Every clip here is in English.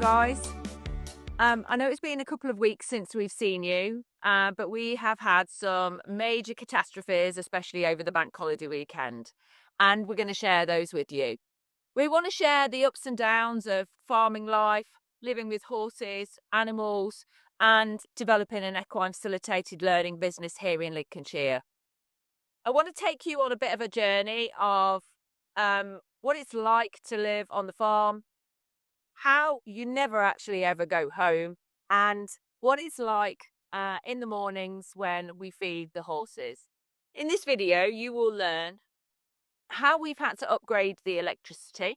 guys. I know it's been a couple of weeks since we've seen you, but we have had some major catastrophes, especially over the bank holiday weekend, and we're going to share those with you. We want to share the ups and downs of farming life, living with horses, animals, and developing an equine facilitated learning business here in Lincolnshire. I want to take you on a bit of a journey of what it's like to live on the farm, how you never actually ever go home, and what it's like in the mornings when we feed the horses. In this video, you will learn how we've had to upgrade the electricity,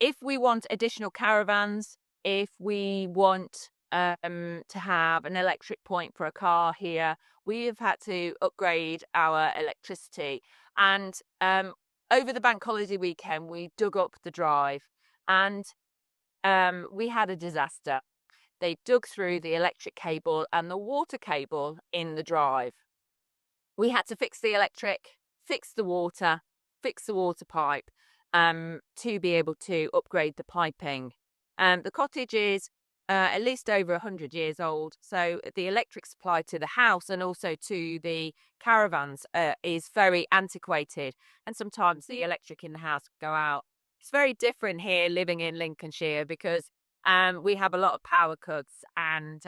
if we want additional caravans, if we want to have an electric point for a car here, we have had to upgrade our electricity. And over the bank holiday weekend, we dug up the drive and we had a disaster. They dug through the electric cable and the water cable in the drive. We had to fix the electric, fix the water pipe to be able to upgrade the piping. The cottage is at least over 100 years old, so the electric supply to the house and also to the caravans is very antiquated, and sometimes the electric in the house can go out. It's very different here living in Lincolnshire because we have a lot of power cuts, and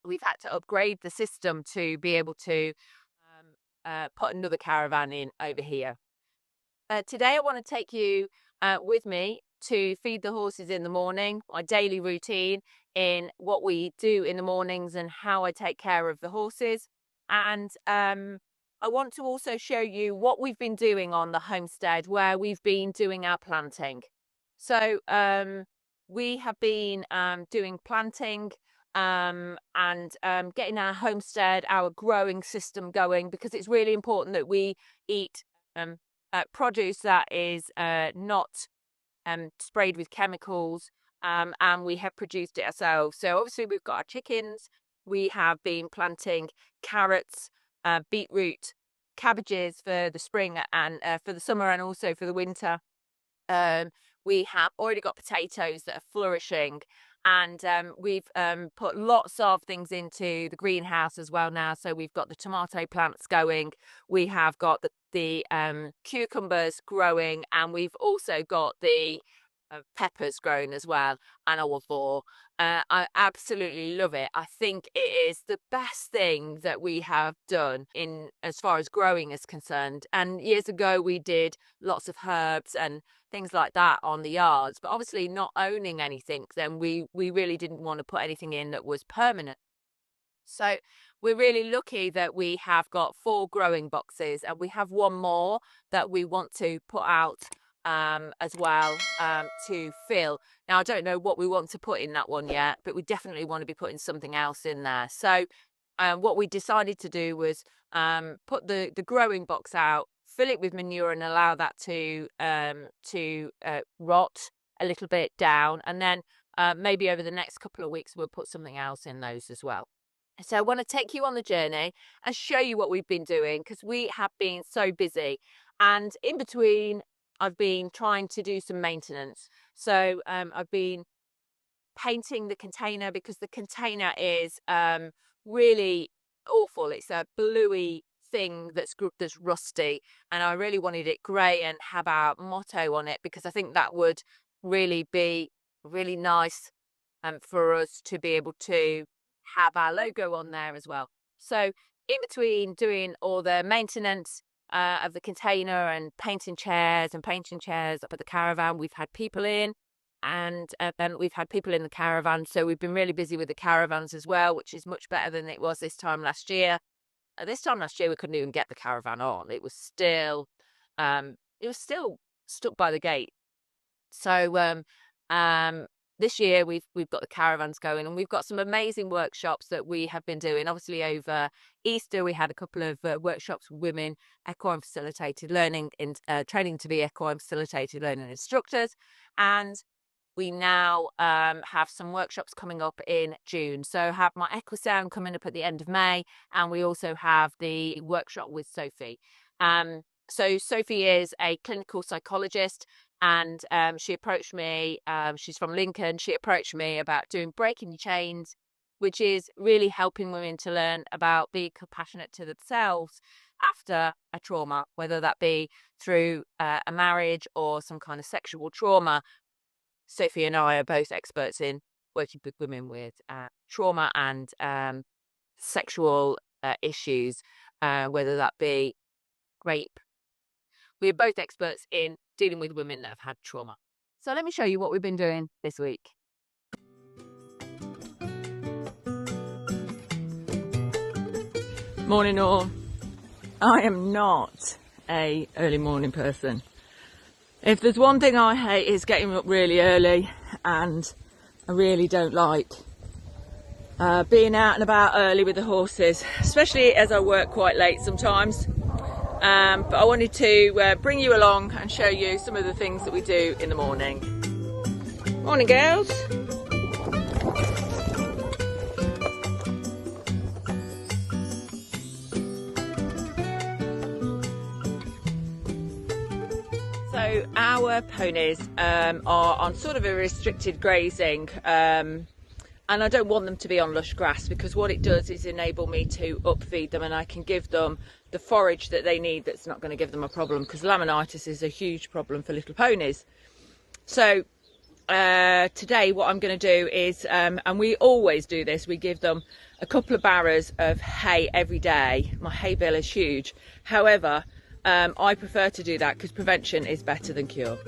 we've had to upgrade the system to be able to put another caravan in over here. Today I want to take you with me to feed the horses in the morning, my daily routine in what we do in the mornings and how I take care of the horses. And I want to also show you what we've been doing on the homestead where we've been doing our planting. So we have been doing planting and getting our homestead, our growing system going, because it's really important that we eat produce that is not sprayed with chemicals, and we have produced it ourselves. So obviously we've got our chickens, we have been planting carrots, beetroot, cabbages for the spring and for the summer and also for the winter. We have already got potatoes that are flourishing, and we've put lots of things into the greenhouse as well now. So we've got the tomato plants going, we have got the cucumbers growing, and we've also got the peppers growing as well, and all four. I absolutely love it. I think it is the best thing that we have done in as far as growing is concerned. And years ago we did lots of herbs and things like that on the yards, but obviously not owning anything, then we really didn't want to put anything in that was permanent. So we're really lucky that we have got 4 growing boxes, and we have one more that we want to put out as well to fill. Now I don't know what we want to put in that one yet, but we definitely want to be putting something else in there. So what we decided to do was put the growing box out, fill it with manure and allow that to rot a little bit down, and then maybe over the next couple of weeks we'll put something else in those as well. So I want to take you on the journey and show you what we've been doing, because we have been so busy, and in between I've been trying to do some maintenance. So I've been painting the container, because the container is really awful. It's a bluey thing that's rusty, and I really wanted it grey and have our motto on it, because I think that would really be really nice for us to be able to have our logo on there as well. So in between doing all the maintenance of the container and painting chairs up at the caravan, we've had people in, and then we've had people in the caravan, so we've been really busy with the caravans as well, which is much better than it was this time last year. This time last year we couldn't even get the caravan on. It was still stuck by the gate. So this year we've got the caravans going, and we've got some amazing workshops that we have been doing. Obviously over Easter we had a couple of workshops with women equine facilitated learning in training to be equine facilitated learning instructors, and we now have some workshops coming up in June. So I have my Equisound coming up at the end of May, and we also have the workshop with Sophie. So Sophie is a clinical psychologist, and she approached me. She's from Lincoln. She approached me about doing Breaking Your Chains, which is really helping women to learn about being compassionate to themselves after a trauma, whether that be through a marriage or some kind of sexual trauma. Sophie and I are both experts in working with women with trauma and sexual issues, whether that be rape. We're both experts in dealing with women that have had trauma. So let me show you what we've been doing this week. Morning all. I am not a early morning person. If there's one thing I hate, is getting up really early, and I really don't like being out and about early with the horses, especially as I work quite late sometimes. But I wanted to bring you along and show you some of the things that we do in the morning. Morning girls. So our ponies are on sort of a restricted grazing, and I don't want them to be on lush grass, because what it does is enable me to upfeed them, and I can give them the forage that they need that's not going to give them a problem, because laminitis is a huge problem for little ponies. So today what I'm going to do is, and we always do this, we give them a couple of barrows of hay every day. My hay bill is huge. However, I prefer to do that because prevention is better than cure.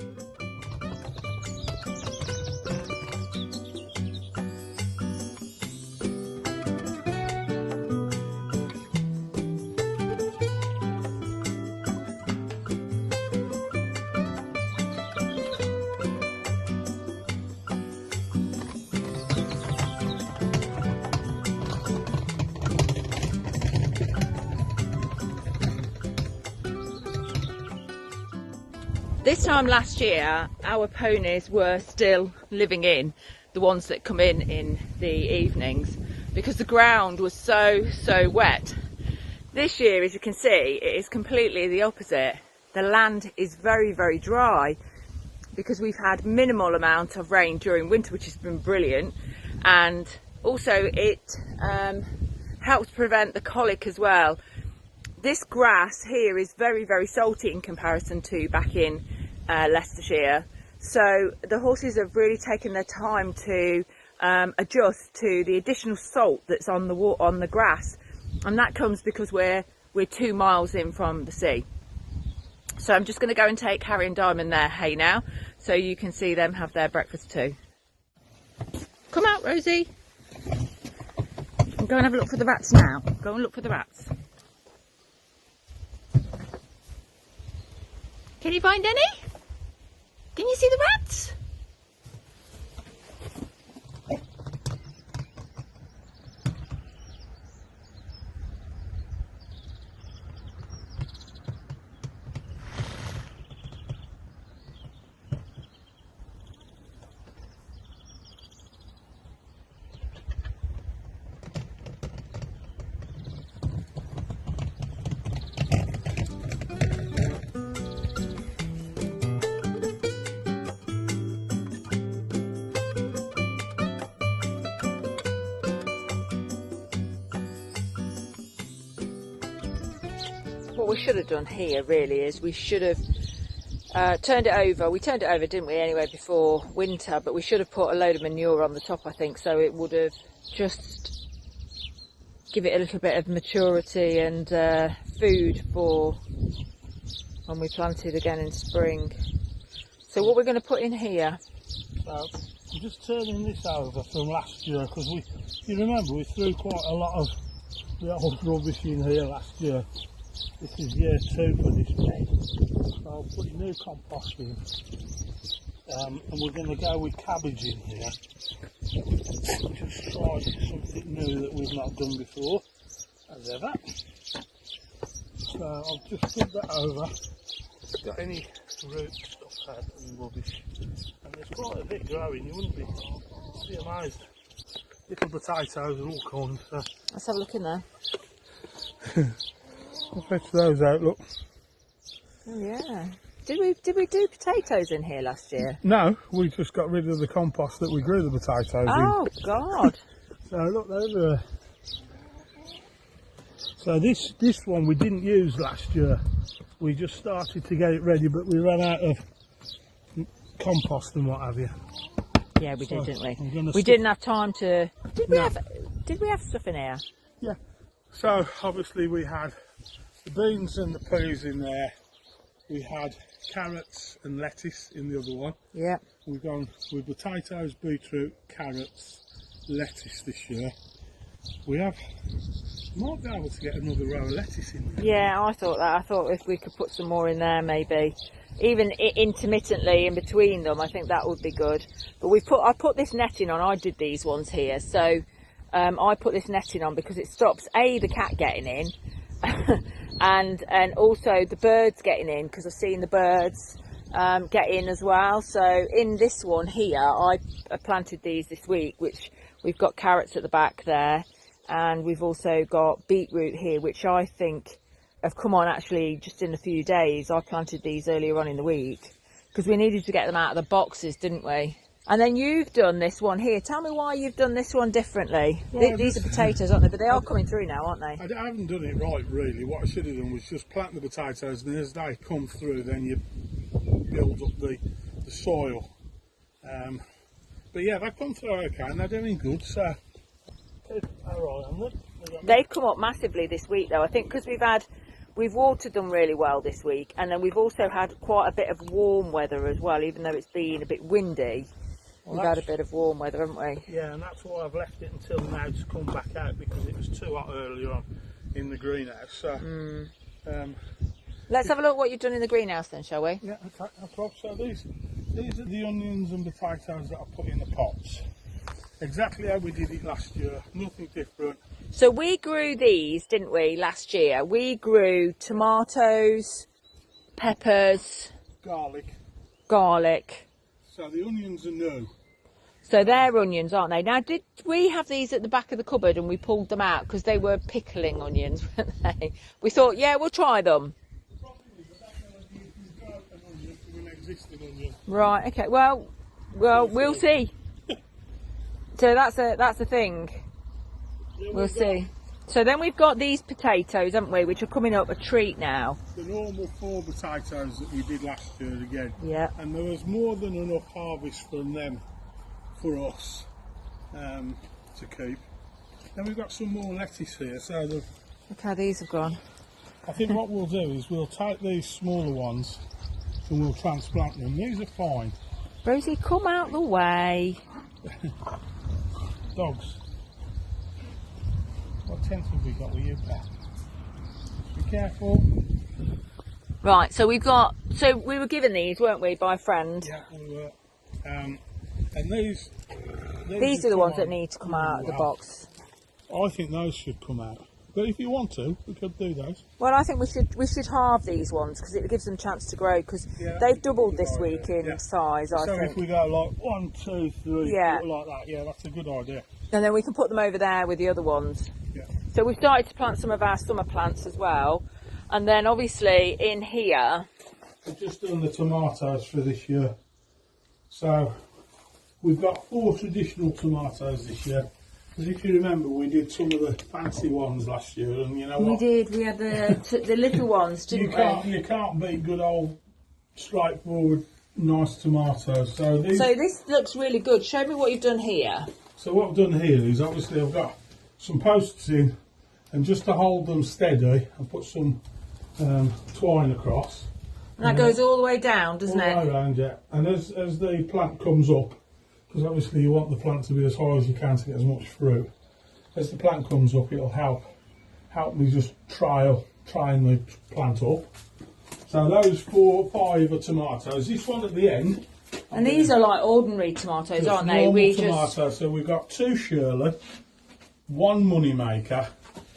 This time last year, our ponies were still living in, the ones that come in the evenings, because the ground was so wet. This year, as you can see, it is completely the opposite. The land is very dry, because we've had minimal amount of rain during winter, which has been brilliant, and also it helps prevent the colic as well. This grass here is very salty in comparison to back in Leicestershire, so the horses have really taken their time to adjust to the additional salt that's on the grass, and that comes because we're 2 miles in from the sea. So I'm just going to go and take Harry and Diamond their hay now, so you can see them have their breakfast too. Come out, Rosie. Go and have a look for the rats now. Go and look for the rats. Can you find any? Can you see the rats? What we should have done here really is we should have turned it over. We turned it over, didn't we, anyway, before winter, but we should have put a load of manure on the top, I think, so it would have just give it a little bit of maturity and food for when we plant it again in spring. So what we're going to put in here. So I'm just turning this over from last year, because you remember we threw quite a lot of the old rubbish in here last year. This is year 2 for this bed, so I'll put new compost in, and we're going to go with cabbage in here. Just try something new that we've not done before, as ever. So I'll just put that over. Got any root stuff had and rubbish, and there's quite a bit growing. You wouldn't be amazed. Little potatoes and all kinds. So. Let's have a look in there. I'll fetch those out, look. Oh yeah. Did we do potatoes in here last year? No, we just got rid of the compost that we grew the potatoes in. Oh God! So look over there. So this one we didn't use last year. We just started to get it ready, but we ran out of compost and what have you. Yeah, we did, didn't we? We didn't have time to. Did we have stuff in here? Yeah. So obviously we had the beans and the peas in there. We had carrots and lettuce in the other one. Yeah. We've gone with potatoes, beetroot, carrots, lettuce this year. We might be able to get another row of lettuce in there. Yeah, I thought that. I thought if we could put some more in there, maybe even intermittently in between them, I think that would be good. But I put this netting on. I did these ones here, so I put this netting on because it stops the cat getting in, and also the birds getting in, because I've seen the birds get in as well. So in this one here, I planted these this week, which we've got carrots at the back there, and we've also got beetroot here, which I think have come on actually just in a few days. I planted these earlier on in the week because we needed to get them out of the boxes, didn't we? And then you've done this one here. Tell me why you've done this one differently. Well, these are potatoes, aren't they? But they are coming through now, aren't they? I haven't done it right, really. What I should have done was just plant the potatoes, and as they come through, then you build up the soil. But yeah, they've come through okay, and they're doing good, so keep our eye on them. They've come up massively this week, though. I think because we've watered them really well this week, and then we've also had quite a bit of warm weather as well, even though it's been a bit windy. Well, we've had a bit of warm weather, haven't we? Yeah, and that's why I've left it until now to come back out, because it was too hot earlier on in the greenhouse. So, let's have a look what you've done in the greenhouse then, shall we? Yeah, okay, no problem. So these are the onions and potatoes that I put in the pots. Exactly how we did it last year, nothing different. So we grew these, didn't we, last year? We grew tomatoes, peppers, garlic. So the onions are new. So they're onions, aren't they? Now, did we have these at the back of the cupboard and we pulled them out because they were pickling onions, weren't they? We thought, yeah, we'll try them. Right, okay. Well, we'll see. So that's a thing. We'll see. So then we've got these potatoes, haven't we, which are coming up a treat now. The normal 4 potatoes that we did last year again. Yeah. And there was more than enough harvest from them for us to keep. Then we've got some more lettuce here. So look how these have gone. I think what we'll do is we'll take these smaller ones and we'll transplant them. These are fine. Rosie, come out the way. Dogs. What tent have we got with you, Pat? Be careful. Right, so we were given these, weren't we, by a friend? Yeah, we were. And these are the ones that need to come out of the box. I think those should come out. But if you want to, we could do those. Well, I think we should halve these ones because it gives them a chance to grow, because they've doubled this week in size, I think. So if we go like 1, 2, 3, yeah, like that, yeah, that's a good idea. And then we can put them over there with the other ones. Yeah. So we've started to plant some of our summer plants as well. And then obviously in here... We've just done the tomatoes for this year. So we've got 4 traditional tomatoes this year. Because if you remember, we did some of the fancy ones last year, and you know what? We did. We had the little ones, didn't we? You can't beat good old, straightforward, nice tomatoes. So this looks really good. Show me what you've done here. So what I've done here is obviously I've got some posts in, and just to hold them steady, I put some twine across. And that goes all the way down, doesn't it? All the way around, yeah. And as the plant comes up, because obviously you want the plant to be as high as you can to get as much fruit. As the plant comes up, it'll help me just trying the plant up. So those 4 or 5 are tomatoes. This one at the end. And these are like ordinary tomatoes, aren't they? Tomatoes. So we've got 2 Shirley, 1 Moneymaker,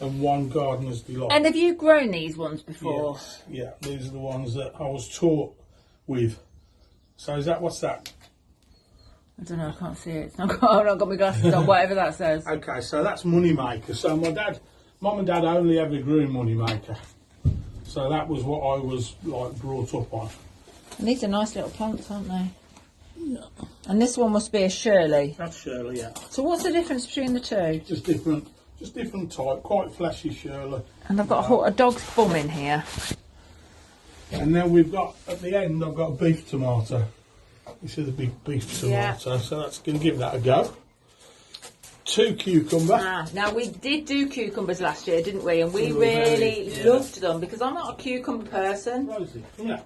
and 1 Gardener's Delight. And have you grown these ones before? Yes. Yeah, these are the ones that I was taught with. So what's that? I don't know, I can't see it. I've not got my glasses on, whatever that says. Okay, so that's Moneymaker. So Mum and Dad only ever grew Moneymaker. So that was what I was like brought up on. And these are nice little plants, aren't they? Yeah. And this one must be a Shirley. That's Shirley, yeah. So what's the difference between the two? Just different type, quite fleshy Shirley. And I've got a dog's bum in here. And then we've got, at the end, I've got a beef tomato. This is a big beef tomato, so that's going to give that a go. 2 cucumber. Now we did do cucumbers last year, didn't we? And we really loved them because I'm not a cucumber person. Rosie, yeah.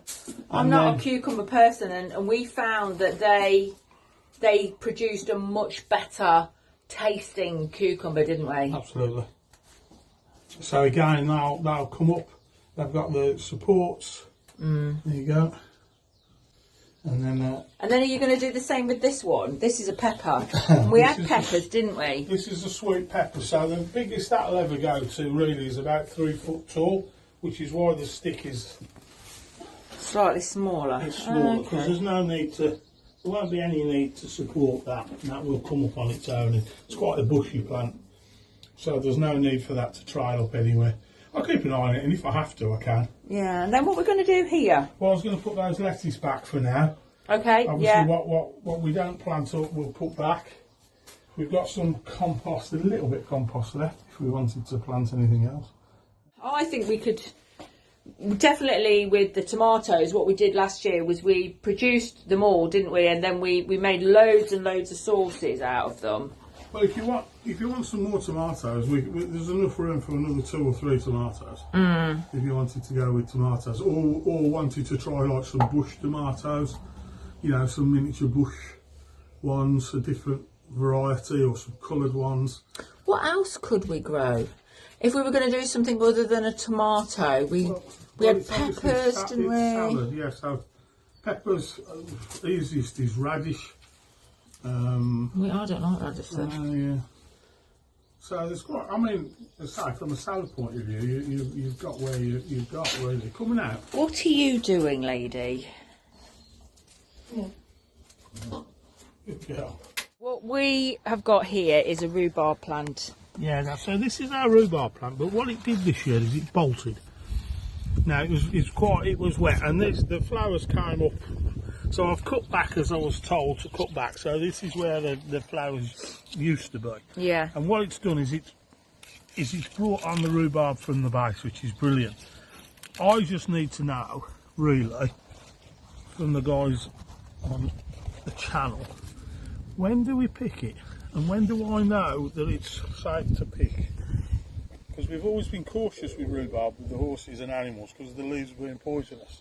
I'm not a cucumber person, and we found that they produced a much better tasting cucumber, didn't we? Absolutely. So again, they'll come up. They've got the supports. There you go. And then are you going to do the same with this one? This is a pepper. We had peppers, didn't we? This is a sweet pepper. So the biggest that'll ever go to really is about 3 foot tall, which is why the stick is slightly smaller. It's smaller because there's no need to. There won't be any need to support that. And that will come up on its own. It's quite a bushy plant, so there's no need for that to trail up anywhere. I'll keep an eye on it, and if I have to, I can. Yeah, and then what we're going to do here? Well, I was going to put those lettuce back for now. Okay, Obviously, what we don't plant up, we'll put back. We've got some compost, a little bit of compost left, if we wanted to plant anything else. I think we could, definitely with the tomatoes, what we did last year was we produced them all, didn't we? And then we made loads and loads of sauces out of them. Well, if you want some more tomatoes, there's enough room for another 2 or 3 tomatoes. If you wanted to go with tomatoes, or wanted to try like some bush tomatoes, you know, some miniature bush ones, a different variety, or some coloured ones. What else could we grow? If we were going to do something other than a tomato, we had peppers, didn't we? Salad, yeah. So peppers, easiest is radish. I don't like radish though. Yeah. So there's quite. I mean, aside from a salad point of view, you've got where you've got really coming out. What are you doing, lady? Good girl. What we have got here is a rhubarb plant. Yeah. So this is our rhubarb plant, but what it did this year is it bolted. Now it was wet, and the flowers came up. So I've cut back as I was told to cut back. So this is where the flowers used to be. Yeah. And what it's done is it's brought on the rhubarb from the base, which is brilliant. I just need to know, really, from the guys on the channel, when do we pick it? And when do I know that it's safe to pick? Because we've always been cautious with rhubarb, with the horses and animals, because the leaves being poisonous.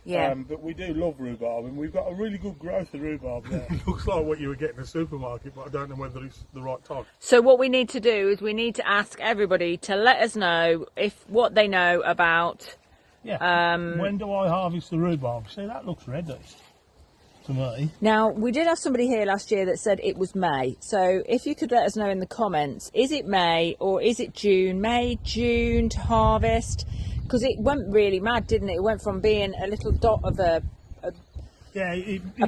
Yeah. But we do love rhubarb, and we've got a really good growth of rhbarb there. It looks like what you would get in a supermarket, but I don't know whether it's the right type. So what we need to do is we need to ask everybody to let us know what they know about. Yeah. When do I harvest the rhubarb? See, that looks ready to me. Now, we did have somebody here last year that said it was May. So if you could let us know in the comments, is it May or is it June? May, June to harvest? Because it went really mad, didn't it? It went from being a little dot of a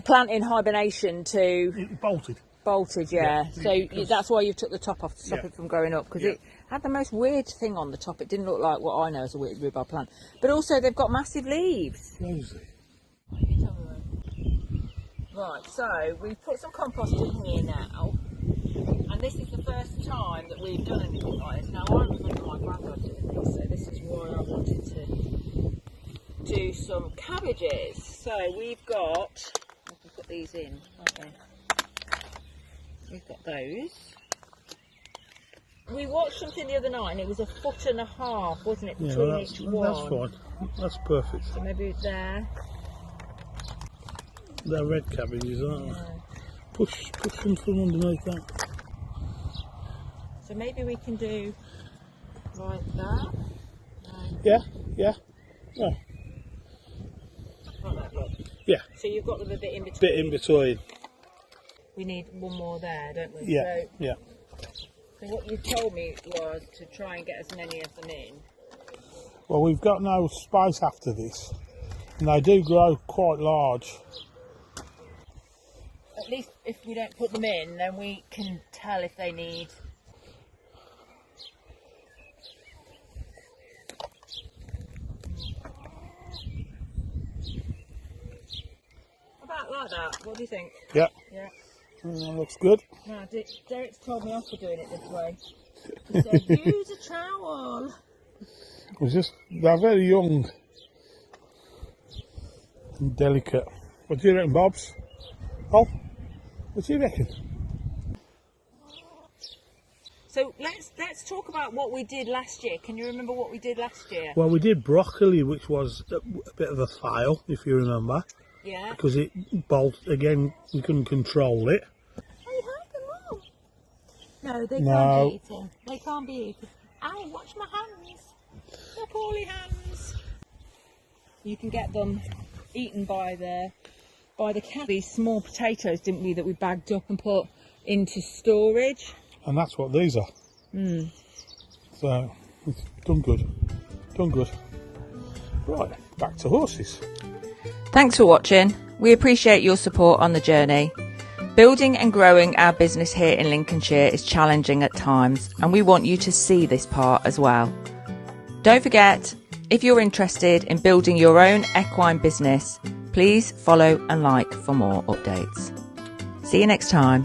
plant in hibernation to... It bolted. Bolted, yeah. So that's why you took the top off to stop it from growing up, because it had the most weird thing on the top. It didn't look like what I know as a weird rhubarb plant. But also they've got massive leaves. Rosie. Right, so we've put some compost in here now. And this is the first time that we've done anything like this. Now, I remember my granddad doing this, so this is why I wanted to do some cabbages. So we've got, I can put these in, okay. We've got those. We watched something the other night and it was 1.5 foot, wasn't it, between each one? That's fine. That's perfect. So maybe there. They're red cabbages, aren't they? Push them from underneath that. So maybe we can do like that. Yeah. Like that, look. Yeah. So you've got them a bit in between. Bit in between. We need one more there, don't we? Yeah. So what you told me was to try and get as many of them in. Well, we've got no space after this, and they do grow quite large. At least if we don't put them in, then we can tell if they need... like that. What do you think? Yeah. Yeah. Looks good. No, Derek's told me off for doing it this way. He said, use a trowel. They're very young and delicate. What do you reckon, Bobs? Oh, what do you reckon? So let's talk about what we did last year. Can you remember what we did last year? Well, we did broccoli, which was a bit of a fail, if you remember. Yeah. Because it bolted again, we couldn't control it. Oh, you had them all. No, they No. can't be eaten. They can't be eaten. Ow, watch my hands. My poorly hands. You can get them eaten by the cat. These small potatoes, didn't we, that we bagged up and put into storage? And that's what these are. So, it's done good. Done good. Right, back to horses. Thanks for watching. We appreciate your support on the journey. Building and growing our business here in Lincolnshire is challenging at times, and we want you to see this part as well. Don't forget, if you're interested in building your own equine business, please follow and like for more updates. See you next time.